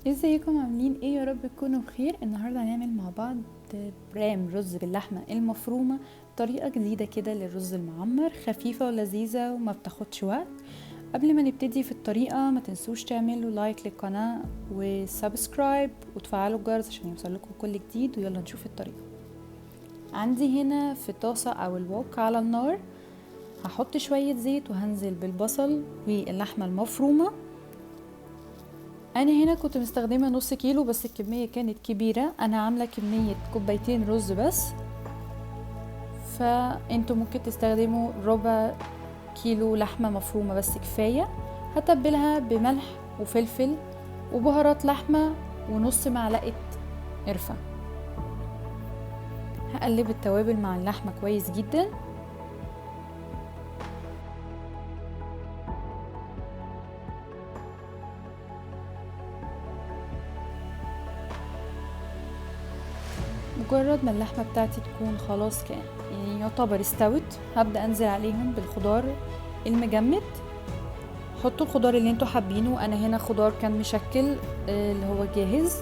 ازيكم عاملين ايه؟ يا رب تكونوا بخير. النهارده هنعمل مع بعض برام رز باللحمه المفرومه، طريقه جديده كده للرز المعمر، خفيفه ولذيذه وما بتاخدش وقت. قبل ما نبتدي في الطريقه ما تنسوش تعملوا لايك للقناه وسبسكرايب وتفعلوا الجرس عشان يوصلكم كل جديد. ويلا نشوف الطريقه. عندي هنا في طاسه او الوok على النار هحط شويه زيت وهنزل بالبصل واللحمه المفرومه. انا هنا كنت مستخدمه نص كيلو بس الكميه كانت كبيره، انا عامله كميه كوبايتين رز بس، فانتوا ممكن تستخدموا ربع كيلو لحمه مفرومه بس كفايه. هتبلها بملح وفلفل وبهارات لحمه ونص معلقه قرفه. هقلب التوابل مع اللحمه كويس جدا. مجرد ما اللحمه بتاعتي تكون خلاص يعني يعتبر استوت، هبدا انزل عليهم بالخضار المجمد. حطوا الخضار اللي انتوا حابينه. انا هنا خضار كان مشكل اللي هو جاهز،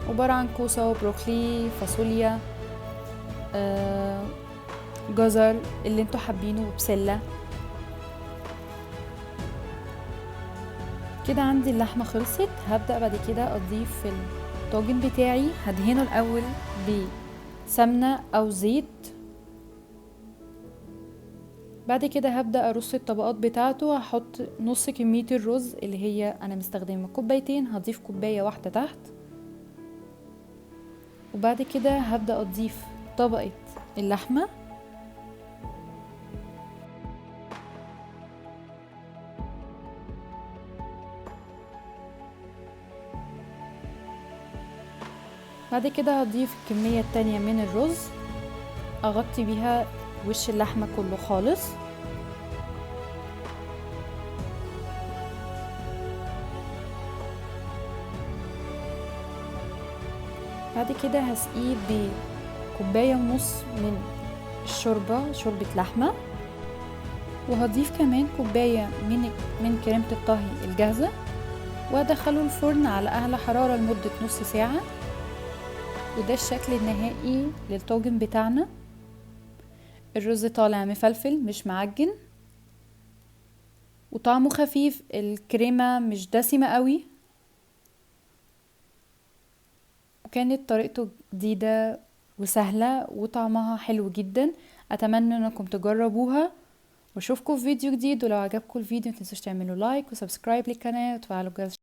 عبارة عن كوسة وبروكلي فاصوليا جزر اللي انتوا حابينه وبسلة. كده عندي اللحمة خلصت. هبدأ بعد كده اضيف في الطاجن بتاعي، هدهنه الاول بسمنة او زيت. بعد كده هبدأ ارص الطبقات بتاعته. هحط نص كمية الرز اللي هي انا مستخدمة كوبايتين، هضيف كوباية واحدة تحت. وبعد كده هبدأ اضيف طبقة اللحمة. بعد كده هضيف الكمية التانية من الرز، اغطي بيها وش اللحمة كله خالص. بعد كده هسقيه بكوباية ونص من شوربة لحمة، وهضيف كمان كوباية من كريمة الطهي الجاهزة، وادخله الفرن على اعلى حرارة لمدة نص ساعة. وده الشكل النهائي للطاجن بتاعنا. الرز طالع مفلفل مش معجن وطعمه خفيف، الكريمة مش دسمة قوي، وكانت طريقته جديدة وسهلة وطعمها حلو جدا. اتمنى انكم تجربوها واشوفكم في فيديو جديد. ولو عجبكم الفيديو متنسوش تعملوا لايك وسبسكرايب للقناة وتفعلوا الجرس.